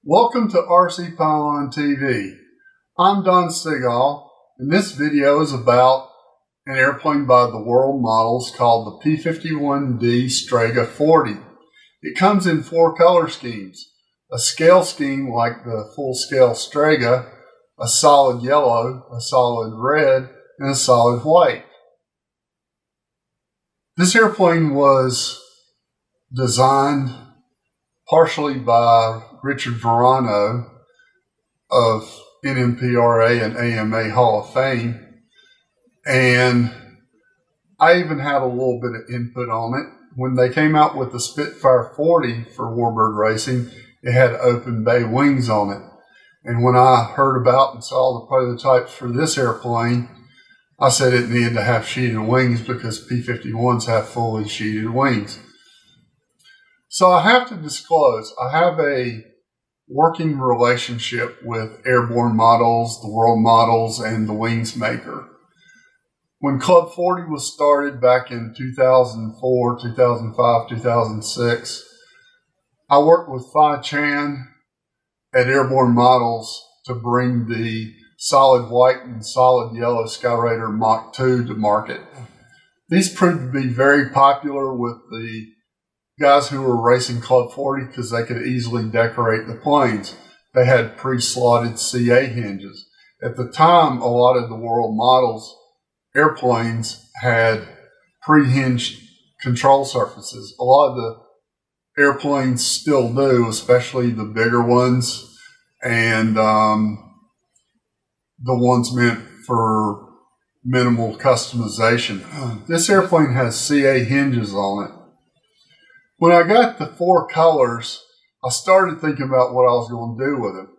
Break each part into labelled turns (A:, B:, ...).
A: Welcome to RCPylon.TV. I'm Don Strega, and this video is about an airplane by the World Models called the P-51D Strega 40. It comes in 4 color schemes: a scale scheme like the full-scale Strega, a solid yellow, a solid red, and a solid white. This airplane was designed partially by Richard Verano of NMPRA and AMA Hall of Fame, and I even had a little bit of input on it. When they came out with the Spitfire 40 for Warbird Racing, it had open bay wings on it. And when I heard about and saw the prototypes for this airplane, I said it needed to have sheeted wings because P-51s have fully sheeted wings. So I have to disclose, I have a working relationship with Airborne Models, the World Models, and the Wings Maker. When Club 40 was started back in 2004, 2005, 2006, I worked with Phi Chan at Airborne Models to bring the solid white and solid yellow Skyraider Mach 2 to market. These proved to be very popular with the guys who were racing Club 40 because they could easily decorate the planes. They had pre-slotted CA hinges. At the time, a lot of the World Models airplanes had pre-hinged control surfaces. A lot of the airplanes still do, especially the bigger ones and the ones meant for minimal customization. This airplane has CA hinges on it. When I got the 4 colors, I started thinking about what I was going to do with them.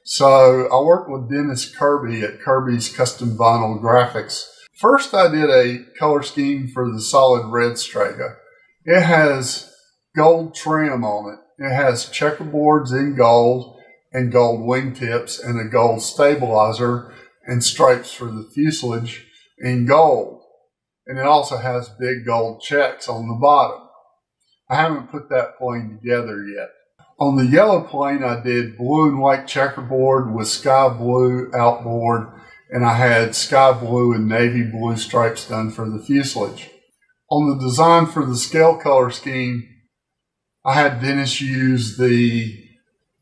A: So I worked with Dennis Kirby at Kirby's Custom Vinyl Graphics. First, I did a color scheme for the solid red Strega. It has gold trim on it. It has checkerboards in gold and gold wingtips and a gold stabilizer and stripes for the fuselage in gold. And it also has big gold checks on the bottom. I haven't put that plane together yet. On the yellow plane, I did blue and white checkerboard with sky blue outboard, and I had sky blue and navy blue stripes done for the fuselage. On the design for the scale color scheme, I had Dennis use the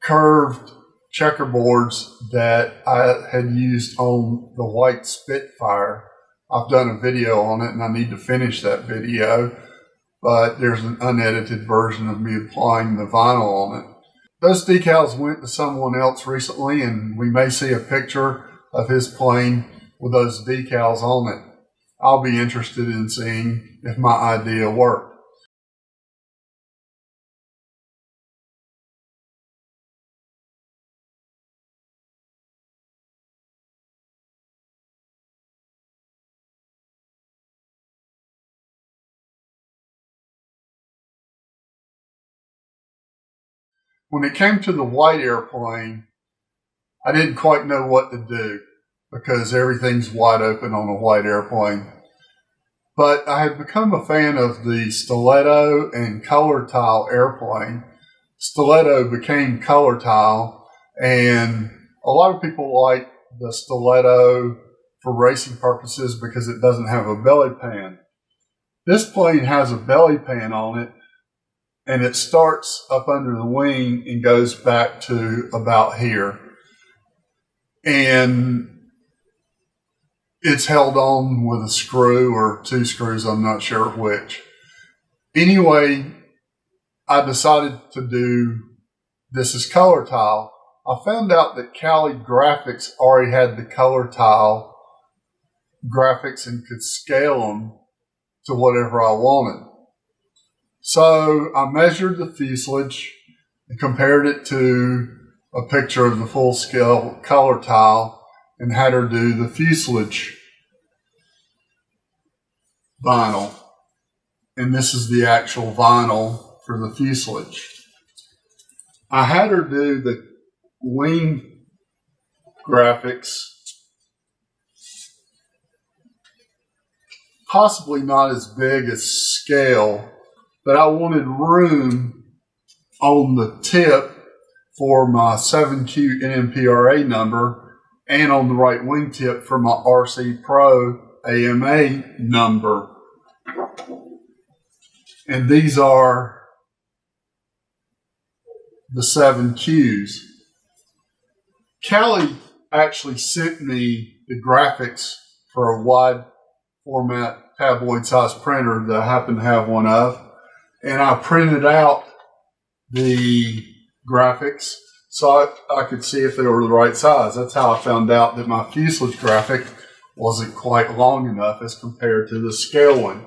A: curved checkerboards that I had used on the white Spitfire. I've done a video on it and I need to finish that video, but there's an unedited version of me applying the vinyl on it. Those decals went to someone else recently, and we may see a picture of his plane with those decals on it. I'll be interested in seeing if my idea worked. When it came to the white airplane, I didn't quite know what to do because everything's wide open on a white airplane. But I had become a fan of the Stiletto and Colortile airplane. Stiletto became Colortile, and a lot of people like the Stiletto for racing purposes because it doesn't have a belly pan. This plane has a belly pan on it, and it starts up under the wing and goes back to about here. And it's held on with a screw or 2 screws, I'm not sure which. Anyway, I decided to do this as Colortile. I found out that Cali Graphics already had the Colortile graphics and could scale them to whatever I wanted. So I measured the fuselage and compared it to a picture of the full-scale Colortile and had her do the fuselage vinyl. And this is the actual vinyl for the fuselage. I had her do the wing graphics, possibly not as big as scale, but I wanted room on the tip for my 7Q NMPRA number and on the right wingtip for my RC Pro AMA number. And these are the 7Qs. Kelly actually sent me the graphics for a wide format tabloid size printer that I happen to have one of. And I printed out the graphics so I could see if they were the right size. That's how I found out that my fuselage graphic wasn't quite long enough as compared to the scale one.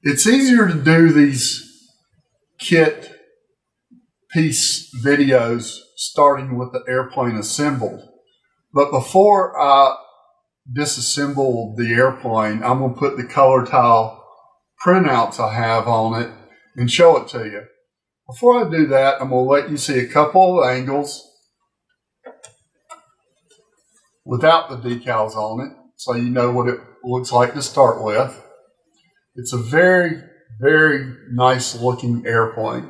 A: It's easier to do these kit piece videos starting with the airplane assembled. But before I disassemble the airplane, I'm going to put the Colortile printouts I have on it and show it to you. Before I do that, I'm going to let you see a couple of angles without the decals on it so you know what it looks like to start with. It's a very, very nice looking airplane.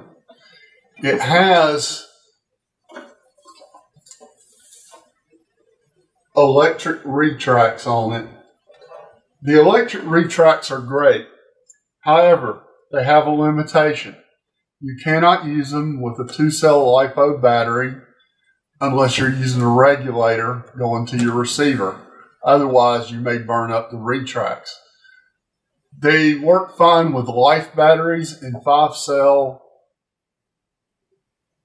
A: It has electric retracts on it. The electric retracts are great. However, they have a limitation. You cannot use them with a 2-cell LiPo battery unless you're using a regulator going to your receiver. Otherwise, you may burn up the retracts. They work fine with life batteries and 5-cell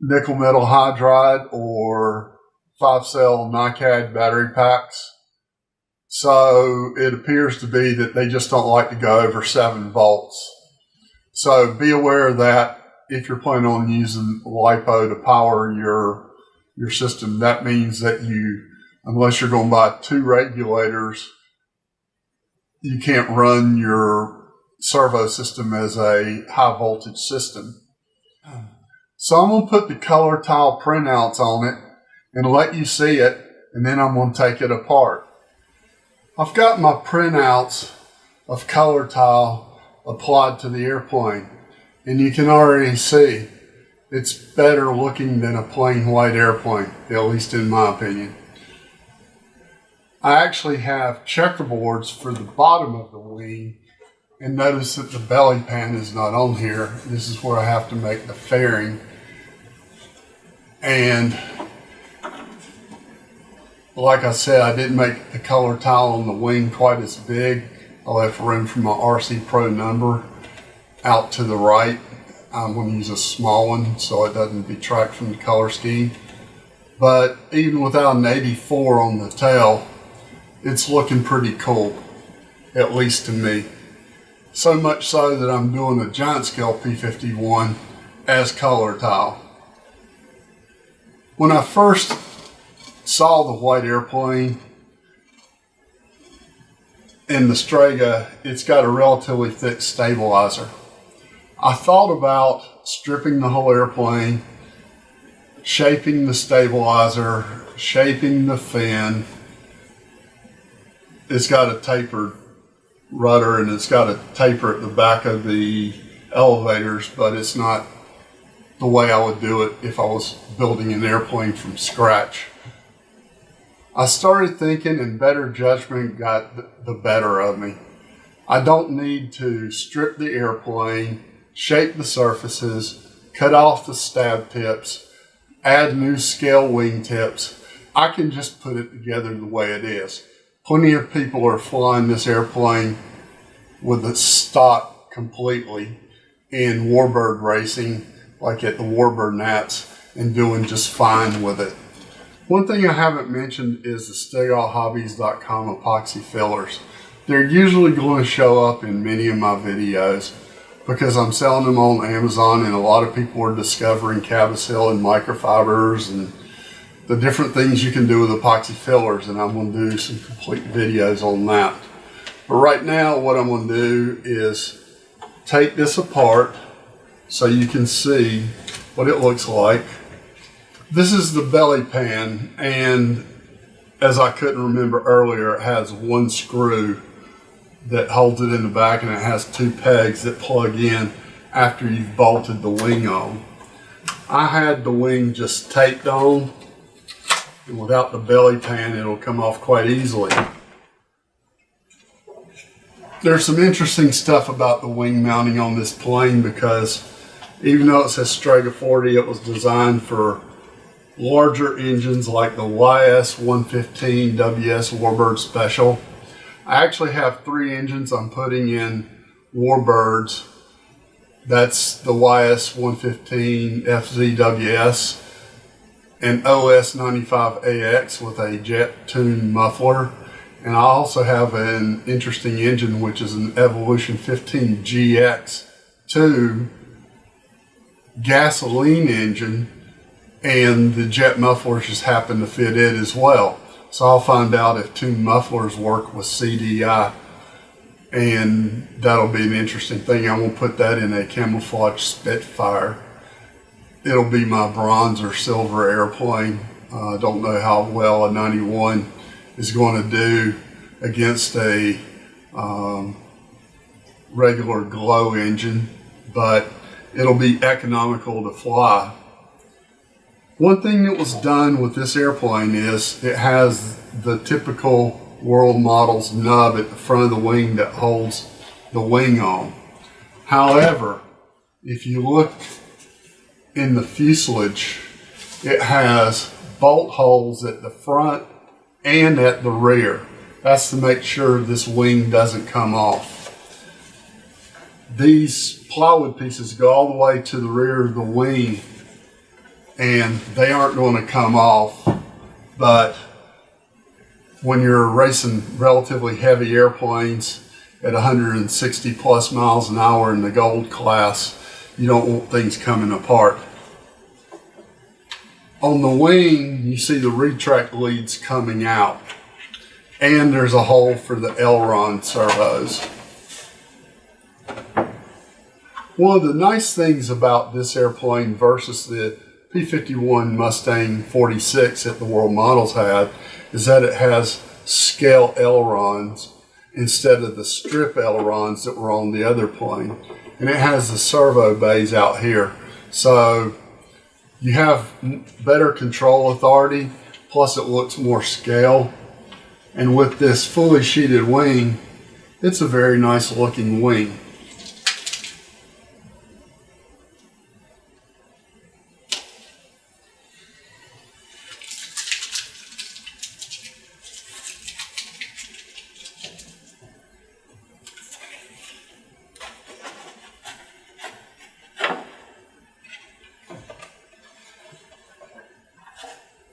A: nickel metal hydride or 5-cell NiCad battery packs. So it appears to be that they just don't like to go over 7 volts. So be aware of that if you're planning on using LiPo to power your system. That means that you, unless you're going to buy 2 regulators, you can't run your servo system as a high voltage system. So I'm going to put the Colortile printouts on it and let you see it, and then I'm going to take it apart. I've got my printouts of Colortile applied to the airplane, and you can already see it's better looking than a plain white airplane, at least in my opinion. I actually have checkerboards for the bottom of the wing, and notice that the belly pan is not on here. This is where I have to make the fairing. And like I said, I didn't make the Colortile on the wing quite as big. I left room for my RC Pro number out to the right. I'm going to use a small one so it doesn't detract from the color scheme. But even without an 84 on the tail, it's looking pretty cool, at least to me. So much so that I'm doing a giant scale P-51 as Colortile. When I first saw the white airplane in the Strega, it's got a relatively thick stabilizer. I thought about stripping the whole airplane, shaping the stabilizer, shaping the fin. It's got a tapered rudder and it's got a taper at the back of the elevators, but it's not the way I would do it if I was building an airplane from scratch. I started thinking, and better judgment got the better of me. I don't need to strip the airplane, shape the surfaces, cut off the stab tips, add new scale wing tips. I can just put it together the way it is. Plenty of people are flying this airplane with the stock completely in Warbird Racing, like at the Warbird Nats, and doing just fine with it. One thing I haven't mentioned is the StegallHobbies.com epoxy fillers. They're usually going to show up in many of my videos because I'm selling them on Amazon, and a lot of people are discovering Cabosil and microfibers and the different things you can do with epoxy fillers, and I'm going to do some complete videos on that. But right now what I'm going to do is take this apart so you can see what it looks like. This is the belly pan, and as I couldn't remember earlier, it has 1 screw that holds it in the back, and it has 2 pegs that plug in after you've bolted the wing on. I had the wing just taped on, and without the belly pan it'll come off quite easily. There's some interesting stuff about the wing mounting on this plane, because even though it says Strega 40, it was designed for larger engines like the YS-115WS Warbird Special. I actually have 3 engines I'm putting in Warbirds. That's the YS-115FZWS and OS-95AX with a jet tuned muffler. And I also have an interesting engine, which is an Evolution 15GX2 gasoline engine, and the jet mufflers just happen to fit it as well. So I'll find out if tuned mufflers work with CDI, and that'll be an interesting thing. I won't put that in a camouflage Spitfire. It'll be my bronze or silver airplane. I don't know how well a 91 is going to do against a regular glow engine, but it'll be economical to fly. One thing that was done with this airplane is it has the typical World Models nub at the front of the wing that holds the wing on. However, if you look in the fuselage, it has bolt holes at the front and at the rear. That's to make sure this wing doesn't come off. These plywood pieces go all the way to the rear of the wing, and they aren't going to come off. But when you're racing relatively heavy airplanes at 160 plus miles an hour in the gold class, you don't want things coming apart. On the wing, you see the retract leads coming out, and there's a hole for the aileron servos. One of the nice things about this airplane versus the P-51 Mustang 46 that the World Models had is that it has scale ailerons instead of the strip ailerons that were on the other plane. And it has the servo bays out here. So you have better control authority, plus it looks more scale. And with this fully sheeted wing, it's a very nice looking wing.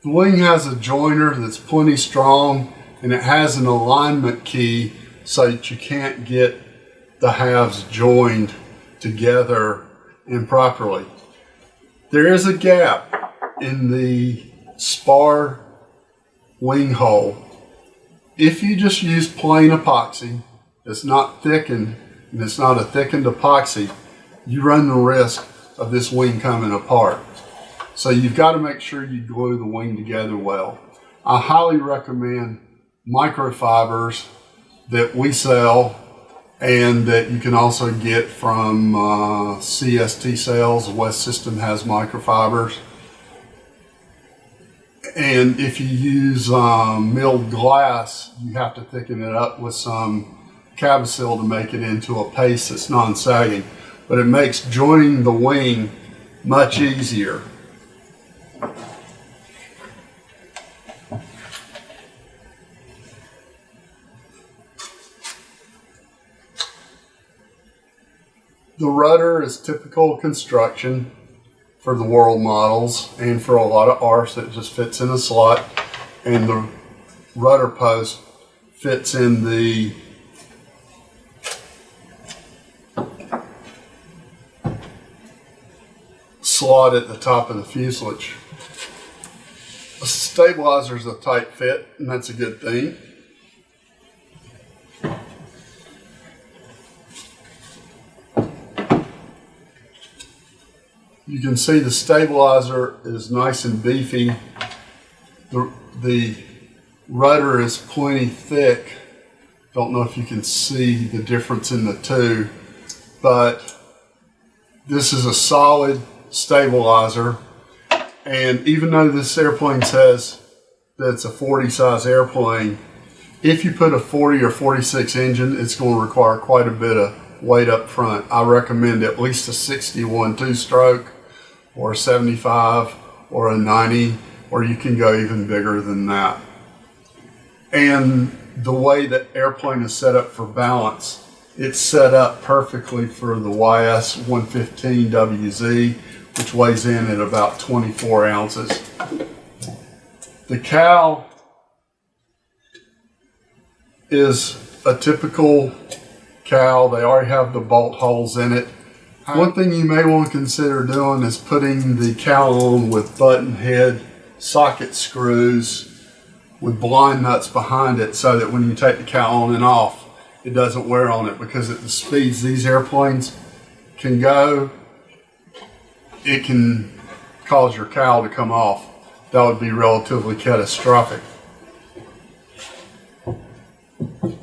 A: The wing has a joiner that's plenty strong, and it has an alignment key so that you can't get the halves joined together improperly. There is a gap in the spar wing hole. If you just use plain epoxy that's not thickened, and it's not a thickened epoxy, you run the risk of this wing coming apart. So you've got to make sure you glue the wing together well. I highly recommend microfibers that we sell and that you can also get from CST Sales. West System has microfibers. And if you use milled glass, you have to thicken it up with some Cabosil to make it into a paste that's non-sagging. But it makes joining the wing much easier. The rudder is typical construction for the World Models and for a lot of ARFs. It just fits in a slot, and the rudder post fits in the slot at the top of the fuselage. The stabilizer is a tight fit, and that's a good thing. You can see the stabilizer is nice and beefy. The rudder is plenty thick. Don't know if you can see the difference in the two, but this is a solid stabilizer And even though this airplane says that it's a 40 size airplane, if you put a 40 or 46 engine, it's going to require quite a bit of weight up front. I recommend at least a 61 two-stroke or a 75 or a 90, or you can go even bigger than that. And the way that airplane is set up for balance, it's set up perfectly for the YS-115WZ, which weighs in at about 24 ounces. The cowl is a typical cowl. They already have the bolt holes in it. One thing you may want to consider doing is putting the cowl on with button head socket screws with blind nuts behind it, so that when you take the cowl on and off, it doesn't wear on it, because at the speeds these airplanes can go, it can cause your cowl to come off. That would be relatively catastrophic.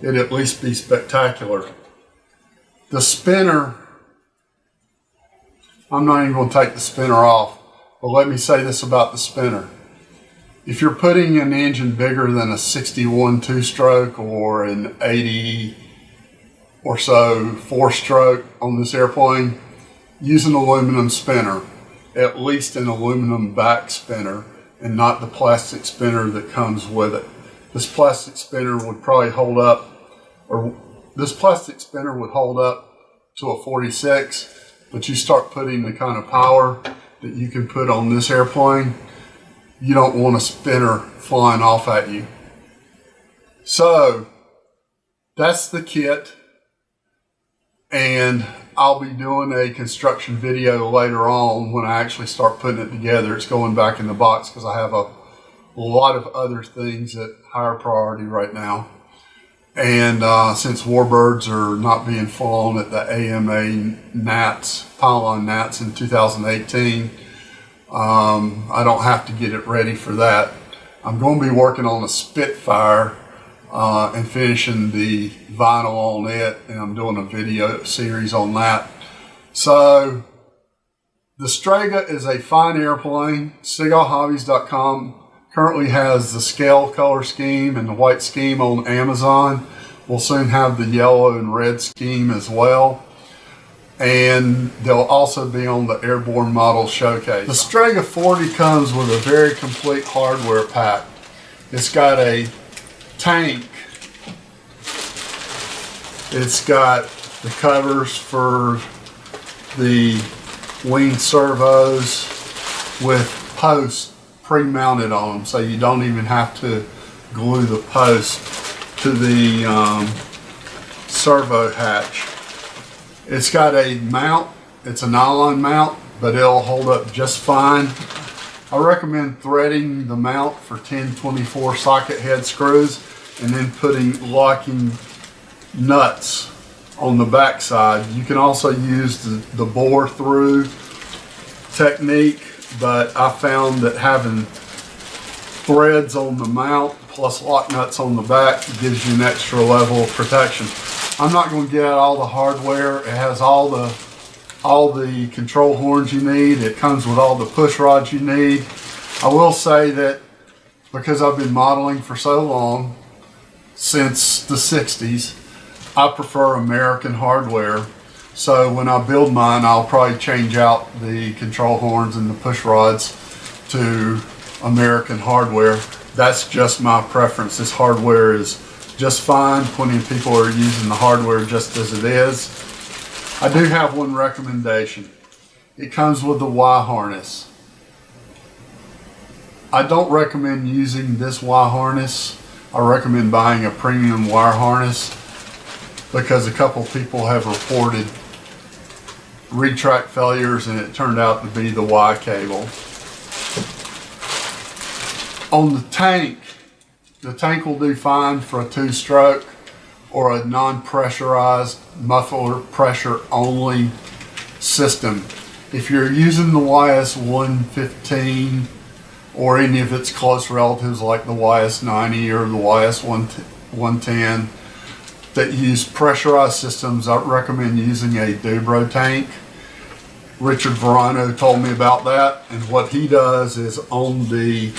A: It'd at least be spectacular. The spinner, I'm not even going to take the spinner off, but let me say this about the spinner. If you're putting an engine bigger than a 61 two-stroke or an 80 or so four-stroke on this airplane, use an aluminum spinner, at least an aluminum back spinner, and not the plastic spinner that comes with it. This plastic spinner would probably hold up, or this plastic spinner would hold up to a 46, but you start putting the kind of power that you can put on this airplane, you don't want a spinner flying off at you. So that's the kit, and I'll be doing a construction video later on when I actually start putting it together. It's going back in the box because I have a lot of other things at higher priority right now. And since Warbirds are not being flown at the AMA Pylon Nats in 2018, I don't have to get it ready for that. I'm going to be working on a Spitfire and finishing the vinyl on it, and I'm doing a video series on that. So the Strega is a fine airplane. SeagullHobbies.com currently has the scale color scheme and the white scheme on Amazon. We'll soon have the yellow and red scheme as well. And they'll also be on the Airborne Model Showcase. The Strega 40 comes with a very complete hardware pack. It's got a tank. It's got the covers for the wing servos with posts pre-mounted on them, so you don't even have to glue the post to the servo hatch. It's got a mount. It's a nylon mount, but it'll hold up just fine. I recommend threading the mount for 10-24 socket head screws and then putting locking nuts on the back side. You can also use the bore through technique, but I found that having threads on the mount plus lock nuts on the back gives you an extra level of protection. I'm not going to get out all the hardware. It has all the control horns you need. It comes with all the push rods you need. I will say that because I've been modeling for so long, since the 60s, I prefer American hardware. So when I build mine, I'll probably change out the control horns and the push rods to American hardware. That's just my preference. This hardware is just fine. Plenty of people are using the hardware just as it is. I do have one recommendation. It comes with the Y harness. I don't recommend using this Y harness. I recommend buying a premium wire harness because a couple people have reported retract failures and it turned out to be the Y cable. On the tank will do fine for a two-stroke or a non-pressurized muffler pressure only system. If you're using the YS-115 or any of its close relatives like the YS-90 or the YS-110 that use pressurized systems, I recommend using a Dubro tank. Richard Verano told me about that, and what he does is on the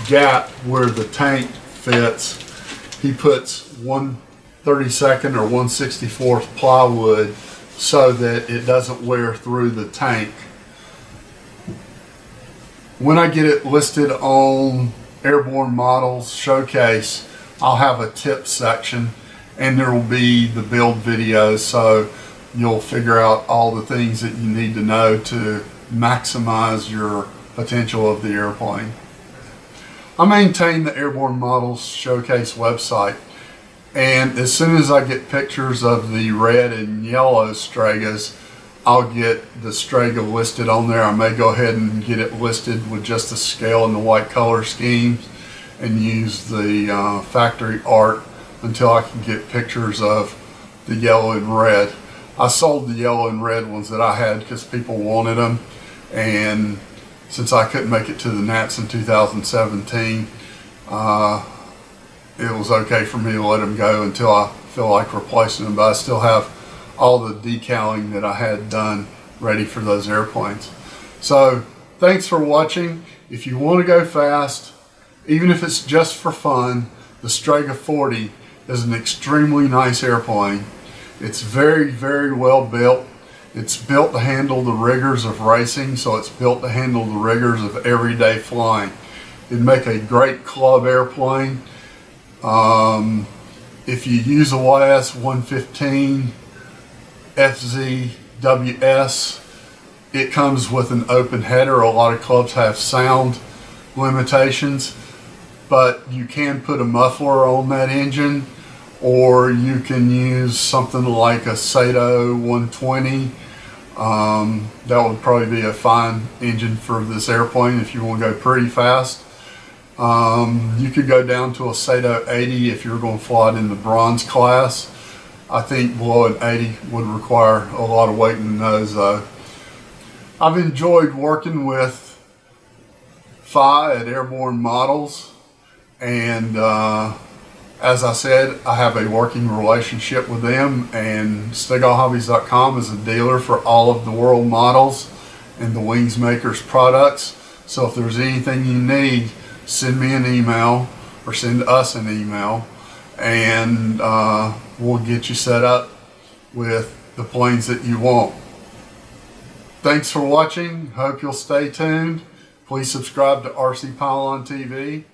A: gap where the tank fits, he puts 1/32 or 1/64 plywood so that it doesn't wear through the tank. When I get it listed on Airborne Models Showcase, I'll have a tips section, and there will be the build videos, so you'll figure out all the things that you need to know to maximize your potential of the airplane. I maintain the Airborne Models Showcase website, and as soon as I get pictures of the red and yellow Stregas, I'll get the Strega listed on there. I may go ahead and get it listed with just the scale and the white color schemes and use the factory art until I can get pictures of the yellow and red. I sold the yellow and red ones that I had because people wanted them, and since I couldn't make it to the Nats in 2017, it was okay for me to let them go until I feel like replacing them, but I still have all the decaling that I had done ready for those airplanes. So thanks for watching. If you want to go fast, even if it's just for fun, the Strega 40 is an extremely nice airplane. It's very, very well built. It's built to handle the rigors of racing, so it's built to handle the rigors of everyday flying. It'd make a great club airplane. If you use a YS-115 FZWS, it comes with an open header. A lot of clubs have sound limitations, but you can put a muffler on that engine, or you can use something like a Sato 120. That would probably be a fine engine for this airplane if you want to go pretty fast. You could go down to a Sato 80 if you're going to fly it in the bronze class. I think below an 80 would require a lot of weight in the nose though. I've enjoyed working with FI at Airborne Models, and as I said, I have a working relationship with them, and SteagallHobbies.com is a dealer for all of the world models and the Wings Makers products. So if there's anything you need, send me an email or send us an email, and we'll get you set up with the planes that you want. Thanks for watching. Hope you'll stay tuned. Please subscribe to RCPylon.TV.